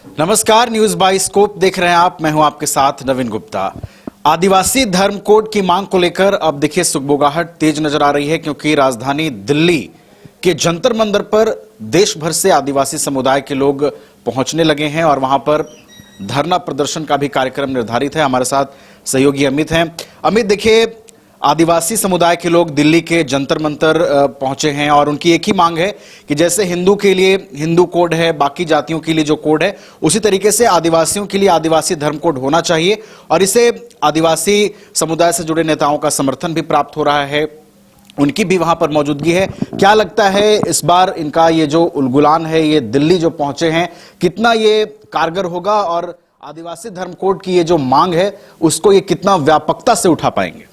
नमस्कार, news by scope देख रहे हैं आप। मैं हूं आपके साथ नवीन गुप्ता। आदिवासी धर्म कोड की मांग को लेकर अब देखिए सुगबुगाहट तेज नजर आ रही है, क्योंकि राजधानी दिल्ली के जंतर मंतर पर देश भर से आदिवासी समुदाय के लोग पहुंचने लगे हैं और वहां पर धरना प्रदर्शन का भी कार्यक्रम निर्धारित है। हमारे साथ सहयोगी अमित हैं। अमित, देखिए आदिवासी समुदाय के लोग दिल्ली के जंतर मंतर पहुंचे हैं और उनकी एक ही मांग है कि जैसे हिंदू के लिए हिंदू कोड है, बाकी जातियों के लिए जो कोड है, उसी तरीके से आदिवासियों के लिए आदिवासी धर्म कोड होना चाहिए। और इसे आदिवासी समुदाय से जुड़े नेताओं का समर्थन भी प्राप्त हो रहा है, उनकी भी वहां पर मौजूदगी है। क्या लगता है इस बार इनका ये जो उलगुलान है, ये दिल्ली जो पहुंचे हैं, कितना ये कारगर होगा और आदिवासी धर्म कोड की ये जो मांग है उसको ये कितना व्यापकता से उठा पाएंगे?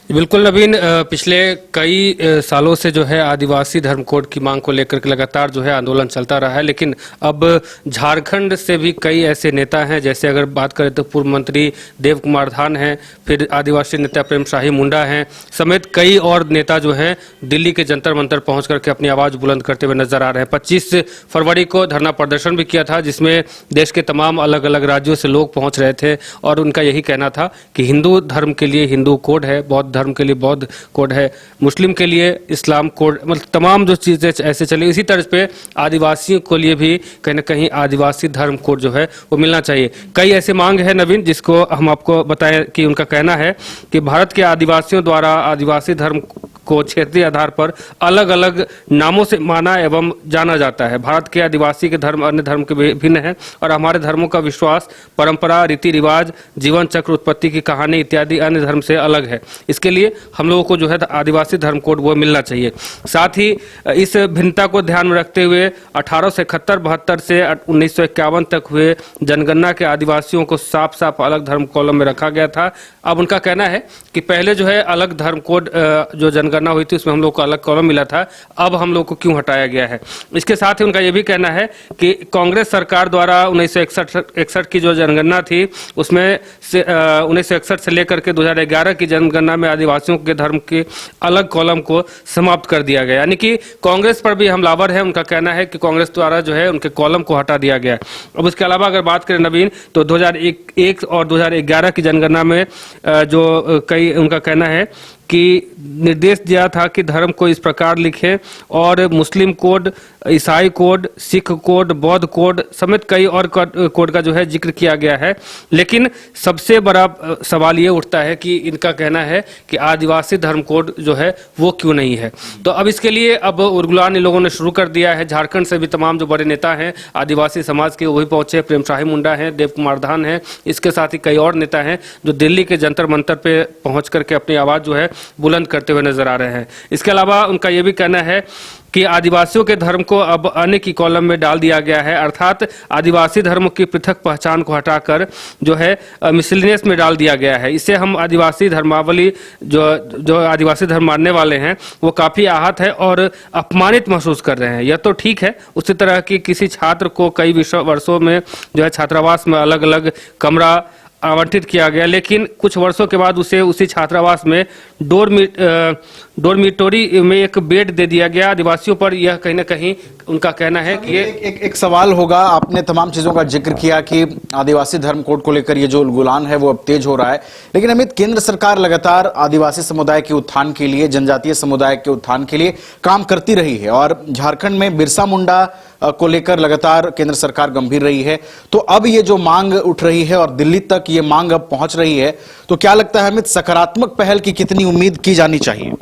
बिल्कुल नवीन, पिछले कई सालों से जो है आदिवासी धर्म कोड की मांग को लेकर के लगातार जो है आंदोलन चलता रहा है, लेकिन अब झारखंड से भी कई ऐसे नेता हैं, जैसे अगर बात करें तो पूर्व मंत्री देव कुमार धान हैं, फिर आदिवासी नेता प्रेम शाही मुंडा हैं, समेत कई और नेता जो हैं दिल्ली के जंतर मंतर पहुंच करके अपनी आवाज़ बुलंद करते हुए नजर आ रहे हैं। 25 फरवरी को धरना प्रदर्शन भी किया था, जिसमें देश के तमाम अलग अलग राज्यों से लोग पहुँच रहे थे और उनका यही कहना था कि हिंदू धर्म के लिए हिंदू कोड है, बौद्ध धर्म के लिए बौद्ध कोड है, मुस्लिम के लिए इस्लाम कोड, मतलब तमाम जो चीज़ें ऐसे चली, इसी तरह पे आदिवासियों के लिए भी कहीं ना कहीं आदिवासी धर्म कोड जो है वो मिलना चाहिए। कई ऐसे मांग है नवीन, जिसको हम आपको बताएं कि उनका कहना है कि भारत के आदिवासियों द्वारा आदिवासी धर्म को क्षेत्रीय आधार पर अलग अलग नामों से माना एवं जाना जाता है। भारत के आदिवासी के धर्म अन्य धर्म के भिन्न है और हमारे धर्मों का विश्वास, परंपरा, रीति रिवाज, जीवन चक्र, उत्पत्ति की कहानी इत्यादि अन्य धर्म से अलग है। इसके लिए हम लोगों को जो है आदिवासी धर्म कोड वो मिलना चाहिए। साथ ही इस भिन्नता को ध्यान में रखते हुए 1871-72 से 1951 तक हुए जनगणना के आदिवासियों को साफ साफ अलग धर्म कॉलम में रखा गया था। अब उनका कहना है कि पहले जो है अलग धर्म कोड जो जनगणना हुई थी उसमें हम लोग को अलग कॉलम मिला था, अब हम लोग को क्यों हटाया गया है। इसके साथ ही उनका ये भी कहना है कि कांग्रेस सरकार द्वारा 1961 की जो जनगणना थी उसमें से 1961 से लेकर के 2011 की जनगणना में आदिवासियों के धर्म के अलग कॉलम को समाप्त कर दिया गया, यानी कि कांग्रेस पर भी हमलावर है। उनका कहना है कि कांग्रेस द्वारा जो है उनके कॉलम को हटा दिया गया। अब उसके अलावा अगर बात करें नवीन, तो 2001 और 2011 की जनगणना में जो कई उनका कहना है कि निर्देश दिया था कि धर्म को इस प्रकार लिखें और मुस्लिम कोड, ईसाई कोड, सिख कोड, बौद्ध कोड समेत कई और कोड का जो है जिक्र किया गया है। लेकिन सबसे बड़ा सवाल ये उठता है कि इनका कहना है कि आदिवासी धर्म कोड जो है वो क्यों नहीं है। तो अब इसके लिए अब उलगुलान इन लोगों ने शुरू कर दिया है। झारखंड से भी तमाम जो बड़े नेता हैं आदिवासी समाज के वही पहुंचे, प्रेम शाही मुंडा हैं, देव कुमार धान हैं, इसके साथ ही कई और नेता हैं जो दिल्ली के जंतर मंतर पे पहुंच करके अपनी आवाज़ जो है बुलंद करते हुए नजर आ रहे हैं। इसके अलावा उनका यह भी कहना है कि आदिवासियों के धर्म को अब अन्य की कॉलम में डाल दिया गया है, अर्थात आदिवासी धर्मों की पृथक पहचान को हटाकर जो है मिसलिनियस में डाल दिया गया है। इससे हम आदिवासी धर्मावली जो आदिवासी धर्म मानने वाले हैं वो काफ़ी आहत है और अपमानित महसूस कर रहे हैं। यह तो ठीक है, उसी तरह की किसी छात्र को कई वर्षों में जो है छात्रावास में अलग अलग कमरा आवंटित किया गया, लेकिन कुछ वर्षों के बाद उसे उसी छात्रावास में डोरमिटोरी में एक बेड दे दिया गया। आदिवासियों पर यह कहीं ना कहीं उनका कहना है कि ये एक सवाल होगा। आपने तमाम चीजों का जिक्र किया कि आदिवासी धर्म कोड को लेकर ये जो उलगुलान है वो अब तेज हो रहा है, लेकिन अमित, केंद्र सरकार लगातार आदिवासी समुदाय के उत्थान के लिए, जनजातीय समुदाय के उत्थान के लिए काम करती रही है और झारखंड में बिरसा मुंडा को लेकर लगातार केंद्र सरकार गंभीर रही है। तो अब ये जो मांग उठ रही है और दिल्ली तक ये मांग अब पहुंच रही है, तो क्या लगता है अमित, सकारात्मक पहल की कितनी उम्मीद की जानी चाहिए?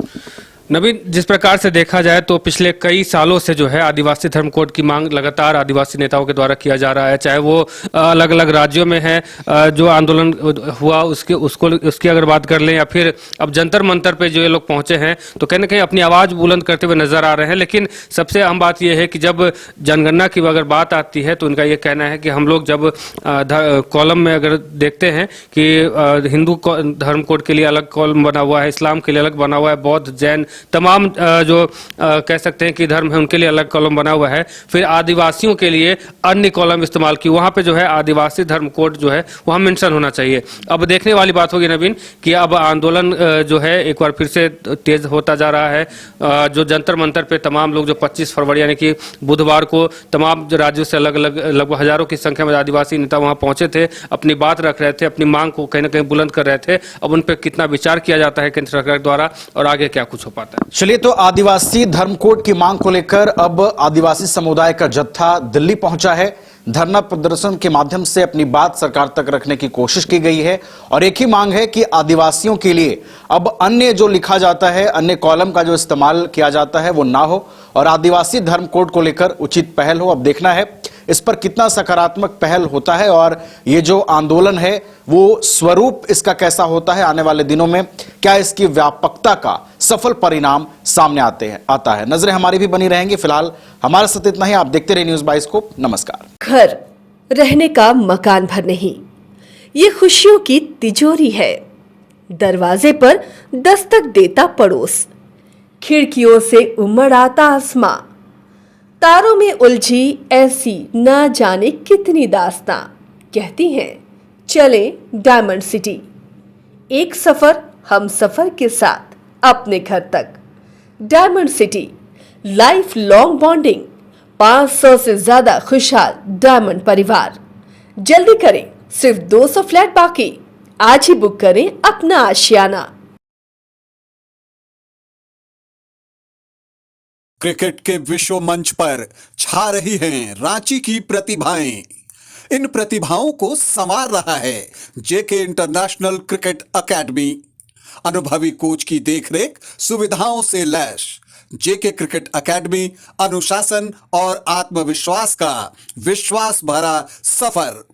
नवीन, जिस प्रकार से देखा जाए तो पिछले कई सालों से जो है आदिवासी धर्म कोड की मांग लगातार आदिवासी नेताओं के द्वारा किया जा रहा है, चाहे वो अलग अलग राज्यों में है जो आंदोलन हुआ उसकी अगर बात कर लें, या फिर अब जंतर मंतर पे जो ये लोग पहुंचे हैं तो कहीं ना कहीं अपनी आवाज़ बुलंद करते हुए नजर आ रहे हैं। लेकिन सबसे अहम बात यह है कि जब जनगणना की अगर बात आती है तो उनका ये कहना है कि हम लोग जब कॉलम में अगर देखते हैं कि हिंदू धर्म कोड के लिए अलग कॉलम बना हुआ है, इस्लाम के लिए अलग बना हुआ है, बौद्ध, जैन तमाम कह सकते हैं कि धर्म है उनके लिए अलग कॉलम बना हुआ है, फिर आदिवासियों के लिए अन्य कॉलम इस्तेमाल की, वहां पे जो है आदिवासी धर्म कोड जो है वहां मेंशन होना चाहिए। अब देखने वाली बात होगी नवीन कि अब आंदोलन जो है एक बार फिर से तेज होता जा रहा है। जो जंतर मंतर पे तमाम लोग जो 25 फरवरी यानी कि बुधवार को तमाम राज्यों से अलग अलग लगभग हजारों की संख्या में आदिवासी नेता वहां पहुंचे थे, अपनी बात रख रहे थे, अपनी मांग को कहीं ना कहीं बुलंद कर रहे थे। अब उन पर कितना विचार किया जाता है केंद्र सरकार द्वारा और आगे क्या कुछ हो पाता है। चलिए, तो आदिवासी धर्म कोड की मांग को लेकर अब आदिवासी समुदाय का जत्था दिल्ली पहुंचा है। धरना प्रदर्शन के माध्यम से अपनी बात सरकार तक रखने की कोशिश की गई है और एक ही मांग है कि आदिवासियों के लिए अब अन्य जो लिखा जाता है, अन्य कॉलम का जो इस्तेमाल किया जाता है वो ना हो और आदिवासी धर्म कोड को लेकर उचित पहल हो। अब देखना है इस पर कितना सकारात्मक पहल होता है और ये जो आंदोलन है वो स्वरूप इसका कैसा होता है आने वाले दिनों में, क्या इसकी व्यापकता का सफल परिणाम सामने आता है। नजरें हमारी भी बनी रहेंगी। फिलहाल हमारे साथ इतना ही। आप देखते रहिए न्यूज़ बाइस्कोप। नमस्कार। घर रहने का मकान भर नहीं, ये खुशियों की तिजोरी है। दरवाजे पर दस्तक देता पड़ोस, खिड़कियों से उमड़ आता आसमां, तारों में उलझी ऐसी ना जाने कितनी दास्तां। कहती हैं चले डायमंड सिटी, एक सफर हम सफर के साथ अपने घर तक। Diamond city, life long bonding, 500 से ज्यादा खुशहाल डायमंड परिवार। जल्दी करें, सिर्फ 200 फ्लैट बाकी। आज ही बुक करें अपना आशियाना। क्रिकेट के विश्व मंच पर छा रही हैं रांची की प्रतिभाएं। इन प्रतिभाओं को संवार रहा है जेके इंटरनेशनल क्रिकेट एकेडमी। अनुभवी कोच की देखरेख, सुविधाओं से लैस जेके क्रिकेट एकेडमी अनुशासन और आत्मविश्वास का विश्वास भरा सफर।